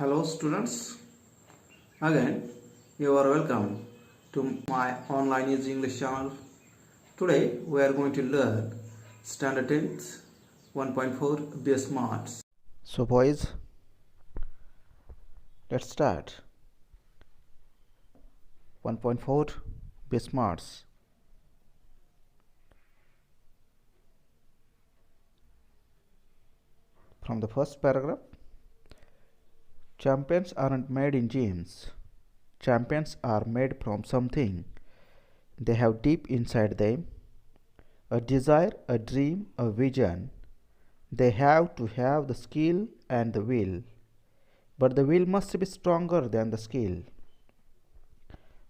Hello students, again you are welcome to my online easy English channel. Today we are going to learn Standard 10th 1.4 Be Smart. So boys, let's start. 1.4 Be Smarts. From the first paragraph, champions aren't made in gyms. Champions are made from something they have deep inside them, a desire, a dream, a vision. They have to have the skill and the will, but the will must be stronger than the skill.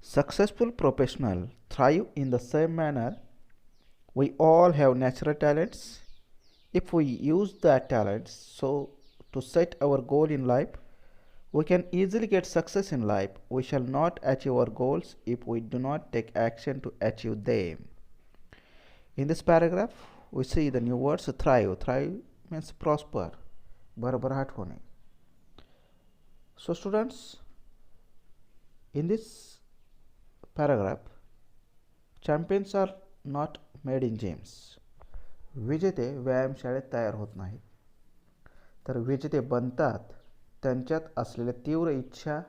Successful professionals thrive in the same manner. We all have natural talents. If we use that talents to set our goal in life, we can easily get success in life. We shall not achieve our goals if we do not take action to achieve them. In this paragraph, we see the new words thrive. Thrive means prosper, भरभराट होणे. So students, in this paragraph, champions are not made in gyms. विजेते व्यायामशाळेत तयार होत नाहीत, तर विजेते बनतात त्यांच्यात असलेल्या तीव्र इच्छा,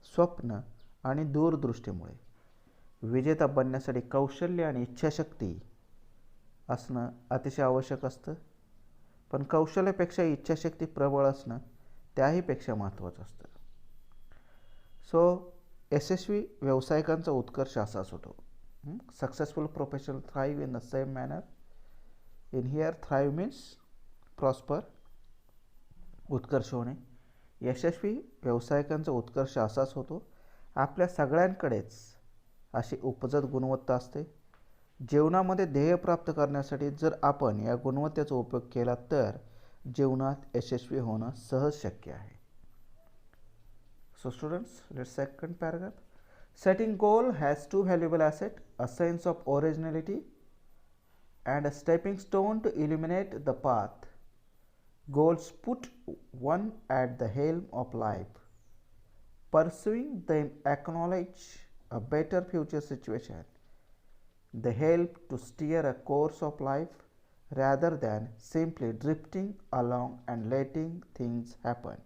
स्वप्न आणि दूरदृष्टीमुळे. विजेता बनण्यासाठी कौशल्य आणि इच्छाशक्ती असणं अतिशय आवश्यक असतं, पण कौशल्यापेक्षा इच्छाशक्ती प्रबळ असणं त्याहीपेक्षा महत्त्वाचं असतं. सो यशस्वी व्यावसायिकांचा उत्कर्ष असाच होतो. Successful professional thrive in the same manner. In here thrive means prosper, उत्कर्ष होणे. यशस्वी व्यावसायिकांचा उत्कर्ष असाच होतो. आपल्या सगळ्यांकडेच अशी उपजत गुणवत्ता असते. जीवनामध्ये ध्येय प्राप्त करण्यासाठी जर आपण या गुणवत्तेचा उपयोग केला तर जीवनात यशस्वी होणं सहज शक्य आहे. So students, let's second paragraph. Setting goal has two valuable assets, a sense of originality and a stepping stone to illuminate the path. Goals put one at the helm of life. Pursuing them acknowledge a better future situation. They help to steer a course of life rather than simply drifting along and letting things happen.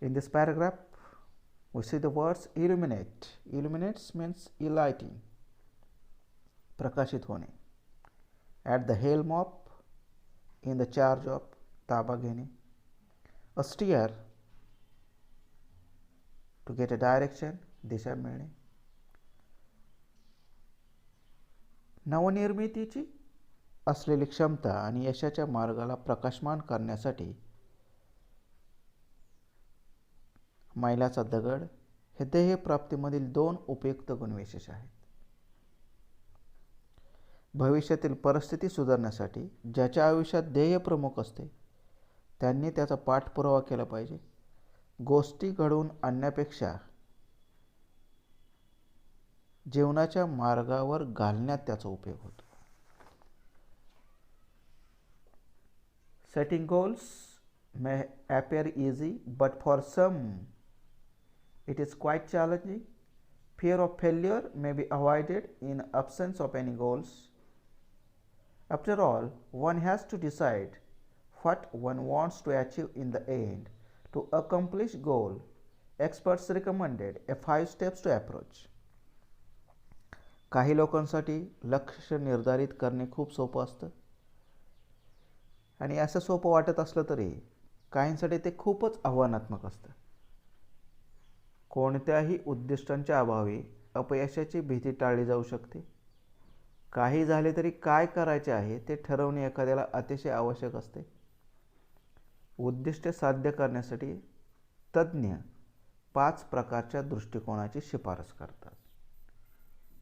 In this paragraph, we see the words illuminate. Illuminates means enlightening, प्रकाशित होणे. At the helm of, in the charge of, ताबा घेणे. A steer, to get a direction, दिशा मिळणे. नवनिर्मितीची असलेली क्षमता आणि यशाच्या मार्गाला प्रकाशमान करण्यासाठी मैलाचा दगड हे ध्येय प्राप्तीमधील दोन उपयुक्त गुणविशेष आहेत. भविष्यातील परिस्थिती सुधारण्यासाठी ज्याच्या आयुष्यात ध्येय प्रमुख असते त्यांनी त्याचा पाठपुरावा केला पाहिजे. गोष्टी घडवून आणण्यापेक्षा जीवनाच्या मार्गावर घालण्यात त्याचा उपयोग होतो. Setting goals may appear easy, but for some it is quite challenging. Fear of failure may be avoided in absence of any goals. After all, one has to decide what one wants to achieve in the end. To accomplish goal, experts recommended a 5 steps to approach. काही लोकांसाठी लक्ष्य निर्धारित करणे खूप सोपं असतं आणि असं सोपं वाटत असलं तरी काहींसाठी ते खूपच आव्हानात्मक असतं. कोणत्याही उद्दिष्टांच्या अभावी अपयशाची भीती टाळली जाऊ शकते. काही झाले तरी काय करायचे आहे ते ठरवणे एखाद्याला अतिशय आवश्यक असते. उद्दिष्टे साध्य करण्यासाठी तज्ञ 5 प्रकारच्या दृष्टिकोनाची शिफारस करतात.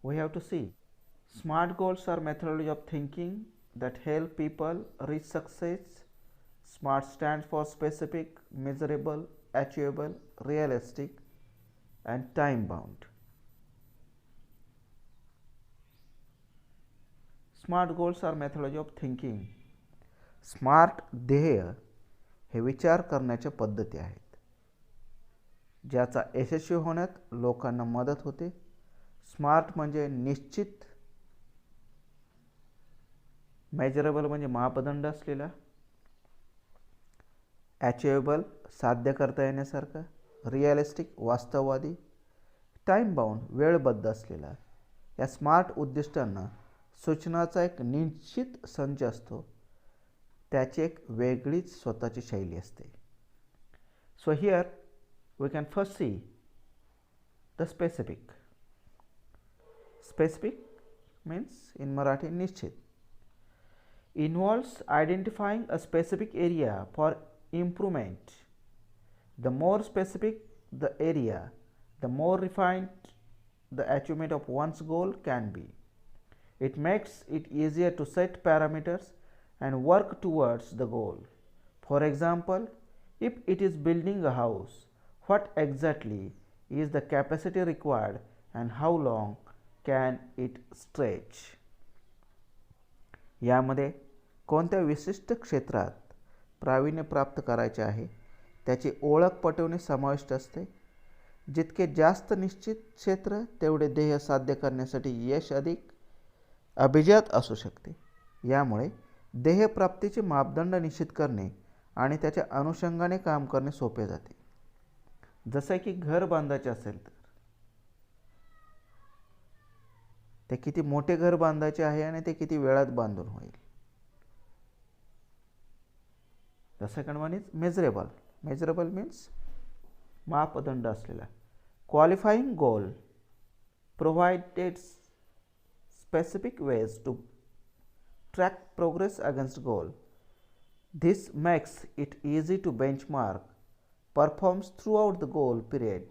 We have to see. Smart goals are methodology of thinking that help people reach success. SMART stands for specific, measurable, achievable, realistic, and time bound. Smart goals are methodology of thinking. Smart ध्येय हे विचार करण्याच्या पद्धती आहेत. ज्याचा यशस्वी होण्यात लोकांना मदत होते. स्मार्ट म्हणजे निश्चित, मेजरेबल म्हणजे मापदंड असलेला, अचिवेबल साध्य करता येण्यासारखा, रिअलिस्टिक वास्तववादी, टाईम बाउंड वेळबद्ध असलेला. या स्मार्ट उद्दिष्टांना सूचनाचा एक निश्चित संच असतो. त्याची एक वेगळीच स्वतःची शैली असते. So here we can first see the specific. Specific means in Marathi निश्चित. Involves identifying a specific area for improvement. The more specific the area, the more refined the achievement of one's goal can be. It makes it easier to set parameters and work towards the goal. For example, if it is building a house, what exactly is the capacity required and how long can it stretch? यामध्ये कोणत्या विशिष्ट क्षेत्रात प्रावीण्य प्राप्त करायचे आहे त्याची ओळख पटवणे समाविष्ट असते. जितके जास्त निश्चित क्षेत्र तेवढे ध्येय साध्य करण्यासाठी यश अधिक अभिजात असू शकते. यामुळे ध्येयप्राप्तीचे मापदंड निश्चित करणे आणि त्याच्या अनुषंगाने काम करणे सोपे जाते. जसे की घर बांधायचे असेल तर ते किती मोठे घर बांधायचे आहे आणि ते किती वेळात बांधून होईल. The second one is measurable. Measurable means मापदंड असलेला. Qualifying goal provided specific ways to track progress against goal. This makes it easy to benchmark performance throughout the goal period,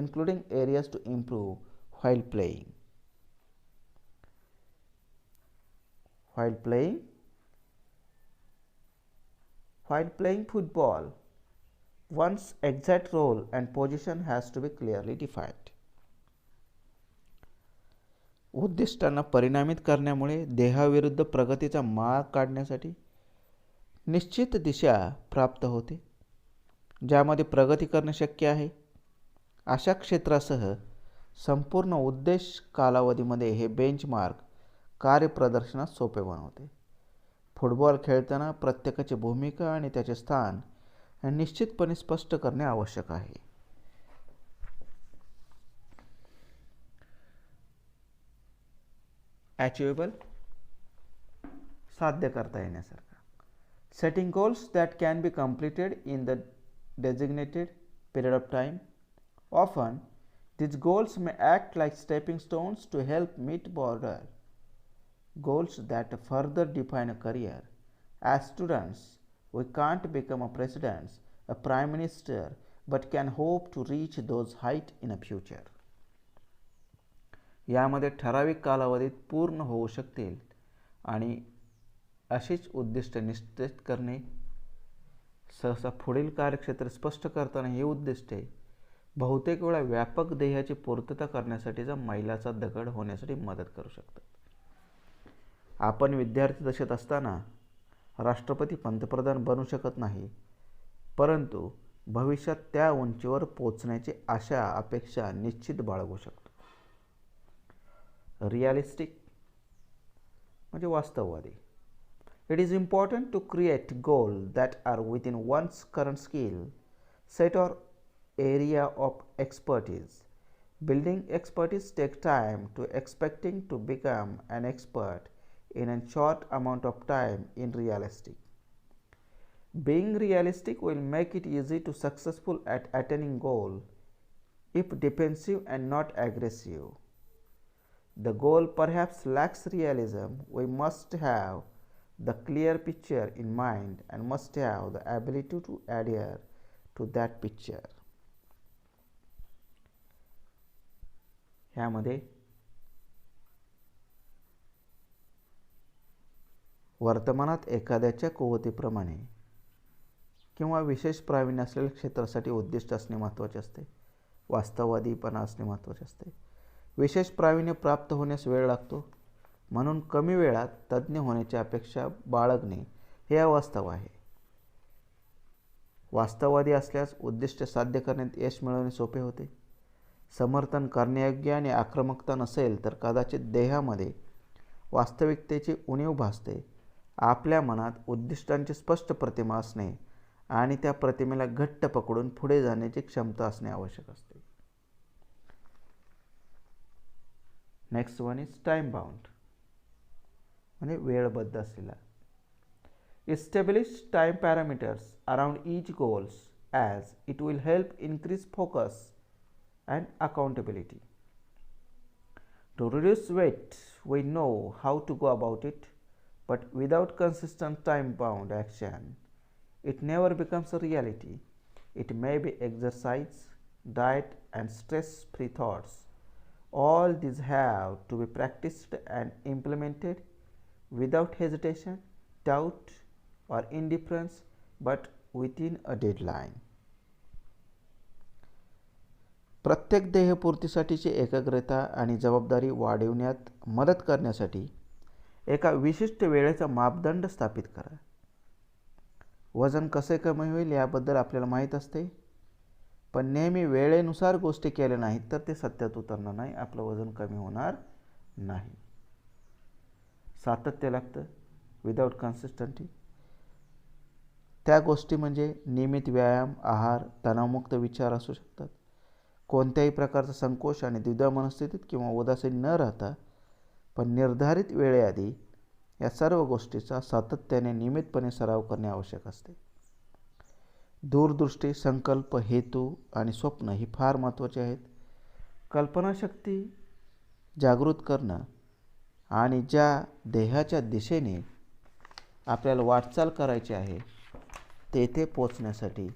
including areas to improve while playing. While playing football, one's exact role and position has to be clearly defined. उद्दिष्टांना परिणामित करण्यामुळे देहाविरुद्ध प्रगतीचा मार्ग काढण्यासाठी निश्चित दिशा प्राप्त होते. ज्यामध्ये प्रगती करणे शक्य आहे अशा क्षेत्रासह संपूर्ण उद्देश कालावधीमध्ये हे बेंचमार्क कार्यप्रदर्शनात सोपे बनवते. फुटबॉल खेळताना प्रत्येकाची भूमिका आणि त्याचे स्थान हे निश्चितपणे स्पष्ट करणे आवश्यक आहे. अचिवेबल साध्य करता येण्यासारखा. Setting goals that can be completed in the designated period of time. Often, these goals may act like stepping stones to help meet broader goals that further define a career. As students, we can't become a president, a prime minister, but can hope to reach those heights in a future. यामध्ये ठराविक कालावधीत पूर्ण होऊ शकतील आणि अशीच उद्दिष्ट निश्चित करणे. सहसा पुढील कार्यक्षेत्र स्पष्ट करताना ही उद्दिष्टे बहुतेक वेळा व्यापक ध्येयाची पूर्तता करण्यासाठीचा मैलाचा दगड होण्यासाठी मदत करू शकतात. आपण विद्यार्थी दशेत असताना राष्ट्रपती पंतप्रधान बनू शकत नाही, परंतु भविष्यात त्या उंचीवर पोचण्याची आशा अपेक्षा निश्चित बाळगू शकतो. रिअलिस्टिक म्हणजे वास्तववादी. It is important to create goals that are within one's current skill set or area of expertise. Building expertise takes time to expecting to become an expert in a short amount of time in realistic. Being realistic will make it easy to successful at attaining goal if defensive and not aggressive. The goal perhaps lacks realism. We must have the clear picture in mind and must have the ability to adhere to that picture. ह्यामध्ये वर्तमानात एखाद्याच्या कुवतीप्रमाणे किंवा विशेष प्रावीण्य असलेल्या क्षेत्रासाठी उद्दिष्ट असणे महत्त्वाचे असते. वास्तववादीपणा असणे महत्त्वाचे असते. विशेष प्रावीण्य प्राप्त होण्यास वेळ लागतो, म्हणून कमी वेळात तज्ज्ञ होण्याची अपेक्षा बाळगणे हे अवास्तव आहे. वास्तववादी असल्यास उद्दिष्ट साध्य करण्यात यश मिळवणे सोपे होते. समर्थन करण्यायोग्य आणि आक्रमकता नसेल तर कदाचित देहामध्ये वास्तविकतेची उणीव भासते. आपल्या मनात उद्दिष्टांची स्पष्ट प्रतिमा असणे आणि त्या प्रतिमेला घट्ट पकडून पुढे जाण्याची क्षमता असणे आवश्यक असते. Next one is time bound, म्हणजे वेळबद्ध असलेला. Establish time parameters around each goals as it will help increase focus and accountability. To reduce weight, we know how to go about it, but without consistent time-bound action, it never becomes a reality. It may be exercise, diet, and stress-free thoughts. All these have to be practiced and implemented without hesitation, doubt, or indifference, but within a deadline. प्रत्येक ध्येयपूर्तीसाठीची एकाग्रता आणि जबाबदारी वाढविण्यात मदत करण्यासाठी एका विशिष्ट वेळेचा मापदंड स्थापित करा. वजन कसे कमी होईल याबद्दल आपल्याला माहीत असते, पण नेहमी वेळेनुसार गोष्टी केल्या नाहीत तर ते सत्यात उतरणार नाही, आपलं वजन कमी होणार नाही. सातत्य लागतं विदाउट कन्सिस्टन्सी. त्या गोष्टी म्हणजे नियमित व्यायाम, आहार, तणावमुक्त विचार असू शकतात. कोणत्याही प्रकारचा संकोच आणि द्विधा मनस्थितीत किंवा उदासीन न राहता पण निर्धारित वेळेआधी या सर्व गोष्टीचा सातत्याने नियमितपणे सराव करणे आवश्यक असते. दूरदृष्टी, संकल्प, हेतू आणि स्वप्न ही फार महत्त्वाची आहेत. कल्पनाशक्ती जागृत करणं आणि ज्या ध्येयाच्या दिशेने आपल्याला वाटचाल करायची आहे तेथे पोचण्यासाठी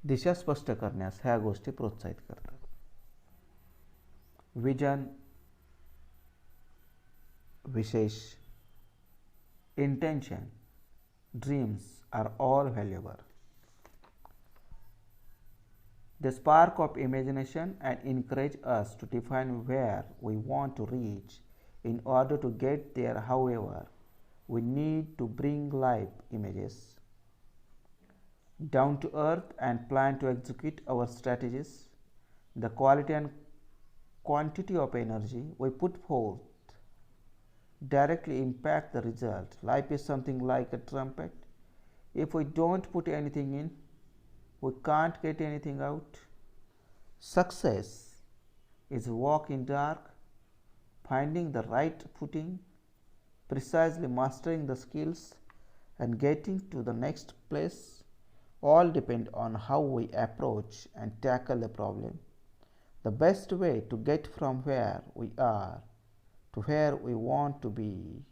दिशा स्पष्ट करण्यास ह्या गोष्टी प्रोत्साहित करतात. विजन, विशेष, intention, dreams are all valuable. They spark of imagination and encourage us to define where we want to reach. In order to get there, however, we need to bring live images down to earth and plan to execute our strategies. The quality and quantity of energy we put forth directly impact the result. Life is something like a trumpet. If we don't put anything in, we can't get anything out. Success is a walk in dark, finding the right footing, precisely mastering the skills, and getting to the next place. All depend on how we approach and tackle the problem. The best way to get from where we are to where we want to be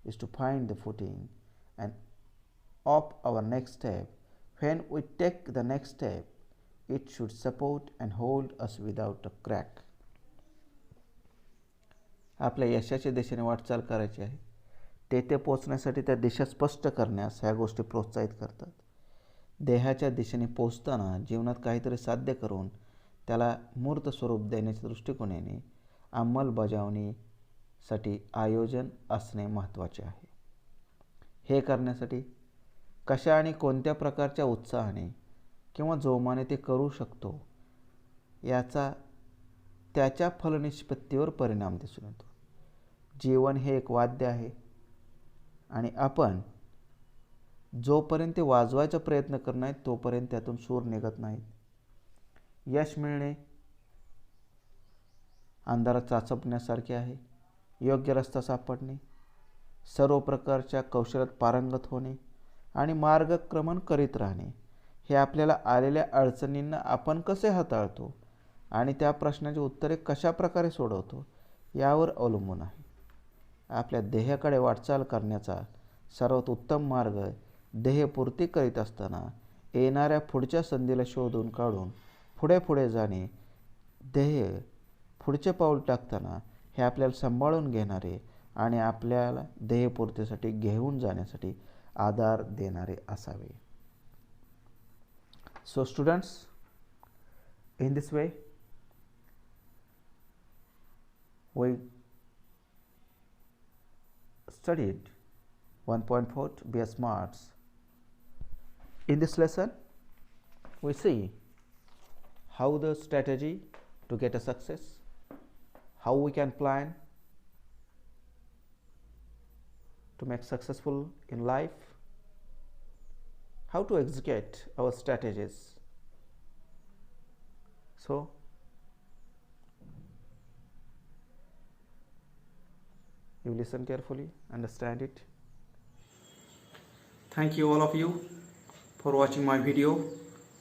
is to find the footing and of our next step. When we take the next step, it should support and hold us without a crack. आपल्या यशाच्या दिशेने वाटचाल करायची आहे, तेथे पोहोचण्यासाठी त्या दिशा स्पष्ट करण्यास ह्या गोष्टी प्रोत्साहित करतात. देहाच्या दिशेने पोहोचताना जीवनात काहीतरी साध्य करून त्याला मूर्त स्वरूप देण्याच्या दृष्टिकोनाने अंमलबजावणीसाठी आयोजन असणे महत्त्वाचे आहे. हे करण्यासाठी कशा आणि कोणत्या प्रकारच्या उत्साहाने किंवा जोमाने ते करू शकतो याचा त्याच्या फलनिष्पत्तीवर परिणाम दिसून येतो. जीवन हे एक वाद्य आहे आणि आपण जोपर्यंत ते वाजवायचा प्रयत्न करत नाहीत तोपर्यंत त्यातून सूर निघत नाहीत. यश मिळणे अंधारात चाचपण्यासारखे आहे. योग्य रस्ता सापडणे, सर्व प्रकारच्या कौशल्यात पारंगत होणे आणि मार्गक्रमण करीत राहणे हे आपल्याला आलेल्या अडचणींना आपण कसे हाताळतो आणि त्या प्रश्नाची उत्तरे कशा प्रकारे सोडवतो यावर अवलंबून आहे. आपल्या ध्येयाकडे वाटचाल करण्याचा सर्वात उत्तम मार्ग ध्येयपूर्ती करीत असताना येणाऱ्या पुढच्या संधीला शोधून काढून पुढे पुढे जाणे. ध्येय पुढचे पाऊल टाकताना हे आपल्याला सांभाळून घेणारे आणि आपल्याला ध्येयपूर्तीसाठी घेऊन जाण्यासाठी आधार देणारे असावे. So students, in this way we studied 1.4 Be Smarts In this lesson, we see how the strategy to get a success, how we can plan to make successful in life, how to execute our strategies. So, you listen carefully, understand it. Thank you all of you for watching my video,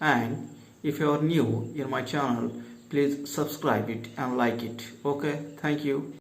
and if you are new in my channel, please subscribe it and like it. Okay, thank you.